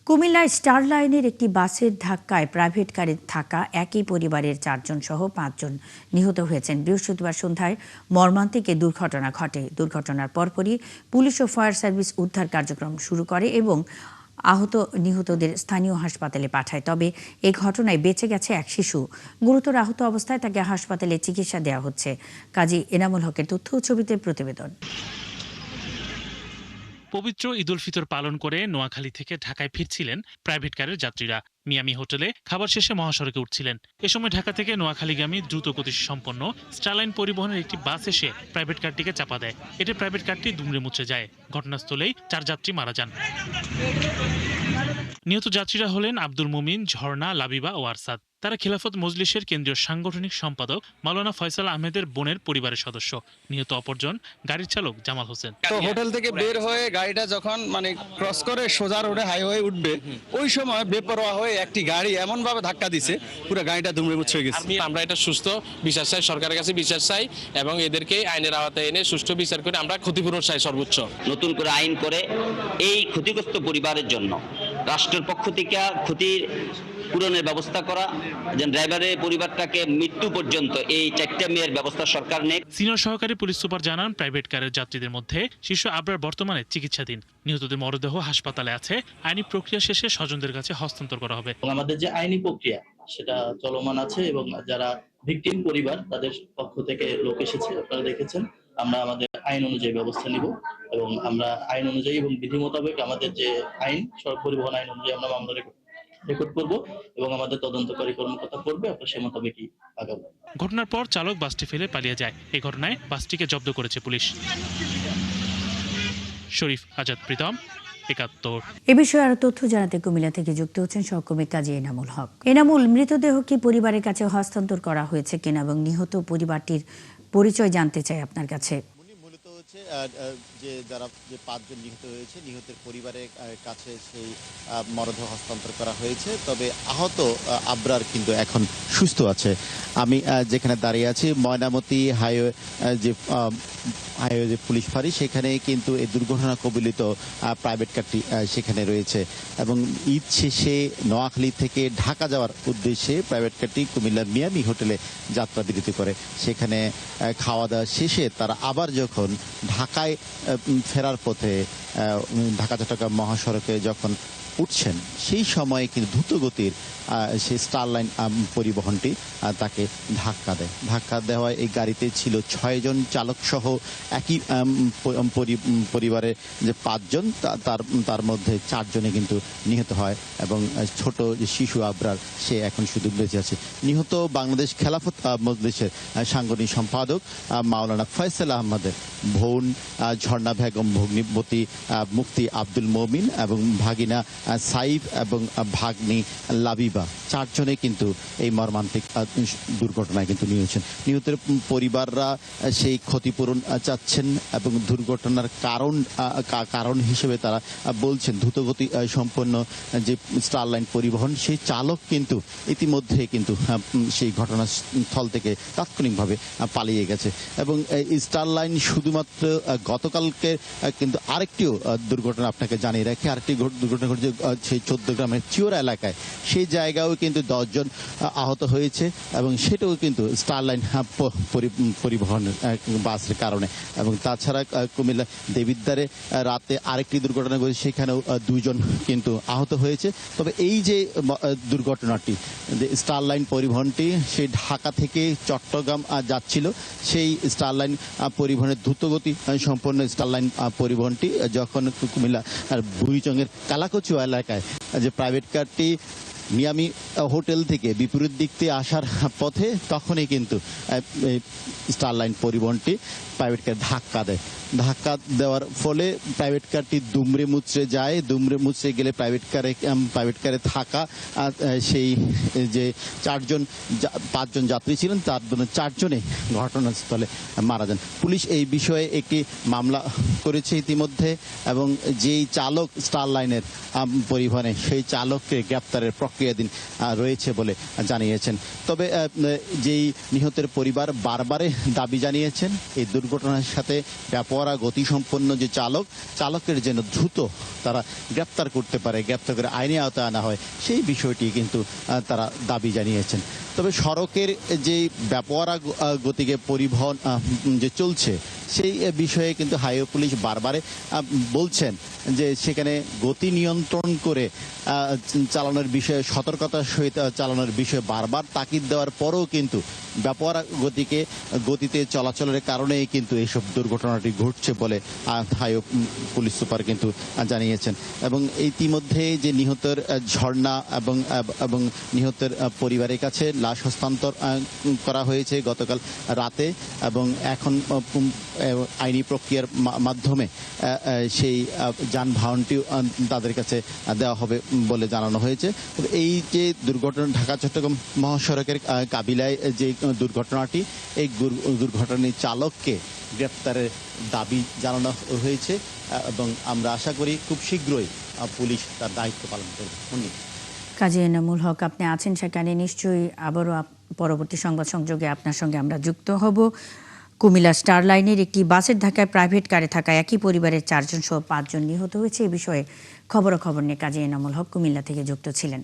কুমিল্লার স্টার লাইনের একটি বাসের ধাক্কায় প্রাইভেট কারে থাকা একই পরিবারের 4 জন সহ 5 জন নিহত হয়েছেন। বৃহস্পতিবার সন্ধ্যায় মর্মান্তিক এ দুর্ঘটনা ঘটে। দুর্ঘটনার পরপরই পুলিশ ও ফায়ার সার্ভিস উদ্ধার কার্যক্রম শুরু করে এবং আহত নিহতদের স্থানীয় হাসপাতালে পাঠায়। তবে এই ঘটনায় বেঁচে গেছে এক শিশু। গুরুতর আহত অবস্থায় তাকে হাসপাতালে চিকিৎসা দেওয়া হচ্ছে। কাজী এনামুল হকের তথ্য ও ছবিতে প্রতিবেদন। পবিত্র ঈদ উল ফিতর পালন করে নোয়াখালী থেকে ঢাকায় ফিরছিলেন প্রাইভেট কারের যাত্রীরা। মিয়ামি হোটেলে খাবার শেষে মহাসড়কে উঠছিলেন। এ সময় ঢাকা থেকে নোয়াখালীগামী দ্রুত গতি সম্পন্ন স্টারলাইন পরিবহনের একটি বাস এসে প্রাইভেট কারটিকে চাপা দেয়। এতে প্রাইভেট কারটি দুমড়ে মুচড়ে যায়। ঘটনাস্থলেই 4 যাত্রী মারা যান। নিহত যাত্রীরা হলেন আব্দুল মুমিন, ঝর্ণা, লাবিবা ও আরসাদ। তারা খিলাফত মজলিসের কেন্দ্রীয় সাংগঠনিক সম্পাদক মাওলানা ফয়সাল আহমেদের বোনের পরিবারের সদস্য। নিহত অপরজন গাড়ির চালক জামাল হোসেন। তো হোটেল থেকে বের হয়ে গাড়িটা যখন ক্রস করে সোজা রোডে হাইওয়ে উঠবে, ওই সময় বেপরোয়া হয়ে একটি গাড়ি এমন ভাবে ধাক্কা দিছে পুরো গাড়িটা দুমড়ে মুচড়ে গেছে। আমরা এটা সুস্থ বিচার চাই, সরকারের কাছে বিচার চাই এবং এদেরকে আইনের আওতায় এনে সুষ্ঠু বিচার করে আমরা ক্ষতিপূরণ চাই সর্বোচ্চ। নতুন করে আইন করে এই ক্ষতিগ্রস্ত পরিবারের জন্য রাষ্ট্রের পক্ষ থেকে ক্ষতির পূরণের ব্যবস্থা করা, যে ড্রাইভারের পরিবারটাকে মৃত্যু পর্যন্ত এই 4টা মেয়ের ব্যবস্থা সরকার নেই। সিনিয়র সহকারী পুলিশ সুপার জানান, প্রাইভেট কারের যাত্রীদের মধ্যে শিশু আবরার বর্তমানে চিকিৎসাধীন। নিহতদের মরদেহ হাসপাতালে আছে। আইনি প্রক্রিয়া শেষে স্বজনদের কাছে হস্তান্তর করা হবে। আমাদের যে আইনি প্রক্রিয়া সেটা চলমান আছে এবং যারা ভিকটিম পরিবার তাদের পক্ষ থেকে লোক এসেছে, আপনারা দেখেছেন। আমরা আমাদের আইন অনুযায়ী ব্যবস্থা নিব এবং আমরা আইন অনুযায়ী এবং বিধি মোতাবেক আমাদের যে আইন সড়ক পরিবহন আইন অনুযায়ী আমরা মামলা রেকর্ড করব এবং আমাদের তদন্তকারী কর্মকর্তা করবে, আপনারা সেই মোতাবেকই আগাবো। ঘটনার পর চালক বাসটি ফেলে পালিয়ে যায়। এই ঘটনায় বাসটিকে জব্দ করেছে পুলিশ। শরীফ আজাদ প্রীতম, ৭১। এ বিষয়ে আরো তথ্য জানাতে কুমিল্লা থেকে যুক্ত হচ্ছেন সহকর্মী কাজী এনামুল হক। এনামুল, মৃতদেহ কি পরিবারের কাছে হস্তান্তর করা হয়েছে কিনা এবং নিহত পরিবারটির পরিচয় জানতে চাই আপনার কাছে। মূলত হচ্ছে যে যারা 5 জন নিহত হয়েছে, নিহতের পরিবারের কাছে সেই মরদেহ হস্তান্তর করা হয়েছে। তবে আহত আবরার কিন্তু এখন সুস্থ আছে। আমি যেখানে দাঁড়িয়ে আছি ময়নামতি হাইওয়ে যে পুলিশ ফাঁড়ি, সেখানে কিন্তু এই দুর্ঘটনা কবলিত প্রাইভেট কারটি সেখানে রয়েছে এবং ঈদ শেষে নোয়াখালী থেকে ঢাকা যাওয়ার উদ্দেশ্যে প্রাইভেট কারটি কুমিল্লার মিয়ামি হোটেলে যাত্রা বিরতি করে। সেখানে খাওয়া দাওয়া শেষে তারা আবার যখন ঢাকায় ফেরার পথে ঢাকা চট্টগ্রাম মহাসড়কে যখন উঠছেন, সেই সময়ে কিন্তু দ্রুতগতির সেই স্টারলাইন পরিবহনটি তাকে ধাক্কা দেয়। ধাক্কা দেওয়ায় এই গাড়িতে ছিল 6 জন চালক সহ একই পরিবারের যে 5 জন, তার মধ্যে 4 জনে কিন্তু নিহত হয় এবং ছোট যে শিশু আবরার, সে এখন শুধু বেঁচে আছে। নিহত বাংলাদেশ খেলাফত মজলিসের সাংগঠনিক সম্পাদক মাওলানা ফয়সাল আহমেদের বোন ঝর্ণা বেগম, ভগ্নিপতি মুফতি আব্দুল মমিন এবং ভাগিনা সাইফ এবং ভাগ্নি লাবিবা, 4 জনে কিন্তু এই মর্মান্তিক দুর্ঘটনায় কিন্তু নিহতের পরিবাররা সেই ক্ষতিপূরণ চাচ্ছেন এবং দুর্ঘটনার কারণ হিসেবে তারা বলছেন দ্রুতগতি সম্পন্ন যে স্টারলাইন পরিবহন, সেই চালক কিন্তু ইতিমধ্যে কিন্তু সেই ঘটনাস্থল থেকে তাৎক্ষণিকভাবে পালিয়ে গেছে এবং স্টারলাইন শুধুমাত্র গতকালকে কিন্তু আরেকটিও দুর্ঘটনা আপনাকে জানিয়ে রাখি। আরেকটি দুর্ঘটনা ঘটেছে সেই 14 গ্রামের চিওরা এলাকায়। সেই জায়গাও কিন্তু 10 জন আহত হয়েছে এবং সেটাও কিন্তু স্টারলাইন পরিবহন বাসের কারণে। এবং তাছাড়া কুমিল্লা দেবিদ্বারে রাতে আরেকটি দুর্ঘটনা ঘটেছে, সেখানেও 2 জন কিন্তু আহত হয়েছে। তবে এই যে দুর্ঘটনাটি, স্টারলাইন পরিবহনটি সেই ঢাকা থেকে চট্টগ্রাম যাচ্ছিল, সেই স্টারলাইন পরিবহনের দ্রুতগতি সম্পন্ন স্টারলাইন পরিবহনটি যখন কুমিল্লা বুড়িচংয়ের কালাকচুয়া এলাকায় যে প্রাইভেট কারটি মিয়ামি হোটেল থেকে বিপরীত দিক থেকে আসার পথে, তখনই কিন্তু স্টারলাইন পরিবহনটি প্রাইভেট কার ধাক্কা দেওয়ার ফলে প্রাইভেট কারটি দুমড়ে মুচড়ে যায়। দুমড়ে মুচড়ে গেলে প্রাইভেট কারে থাকা সেই যে 5 জন যাত্রী ছিলেন, তার 4 জনে ঘটনাস্থলে মারা যান। পুলিশ এই বিষয়ে একটি মামলা করেছে ইতিমধ্যে এবং যেই চালক স্টারলাইনের পরিবহনে, সেই চালককে গ্রেপ্তারের প্রক্রিয়া প্রক্রিয়াধীন রয়েছে বলে জানিয়েছেন। তবে যেই নিহতের পরিবার বারবারে দাবি জানিয়েছেন এই দুর্ঘটনার সাথে বেপরোয়া গতিসম্পন্ন যে চালকের যেন দ্রুত তারা গ্রেপ্তার করতে পারে, গ্রেপ্তার করে আইনি আওতায় আনা হয়, সেই বিষয়টি কিন্তু তারা দাবি জানিয়েছেন। তবে সড়কের যে বেপরোয়া গতিকে পরিবহন যে চলছে সেই বিষয়ে কিন্তু হাইওয়ে পুলিশ বারবারে বলছেন যে সেখানে গতি নিয়ন্ত্রণ করে চালানোর বিষয়ে সতর্কতার সহিত চালানোর বিষয়ে বারবার তাকিদ দেওয়ার পরেও কিন্তু বেপরোয়া গতিতে চলাচলের কারণেই কিন্তু এইসব দুর্ঘটনাটি ঘটছে বলে হাইওয়ে পুলিশ সুপার কিন্তু জানিয়েছেন। এবং ইতিমধ্যে যে নিহতের ঝর্ণা এবং নিহতের পরিবারের কাছে লাশ হস্তান্তর করা হয়েছে গতকাল রাতে, এবং এখন আইনি প্রক্রিয়ার মাধ্যমে সেই যানবাহনটিও তাদের কাছে দেওয়া হবে বলে জানানো হয়েছে। এই যে দুর্ঘটনা ঢাকা চট্টগ্রাম মহাসড়কের কাবিলায় যে দুর্ঘটনাটি, এই দুর্ঘটনার চালককে গ্রেপ্তারের দাবি জানানো হয়েছে এবং আমরা আশা করি খুব শীঘ্রই পুলিশ তার দায়িত্ব পালন করবে। কাজী এনামুল হক আপনি আছেন সেখানে, নিশ্চয়ই আবারও পরবর্তী সংবাদ সংযোগে আপনার সঙ্গে আমরা যুক্ত হব। কুমিল্লা স্টার লাইনের একটি বাসের ধাক্কায় প্রাইভেট কারে থাকা একই পরিবারের 4 জন সহ 5 জন নিহত হয়েছে। এ বিষয়ে খবরাখবর নিয়ে কাজী এনামুল হক কুমিল্লা থেকে যুক্ত ছিলেন।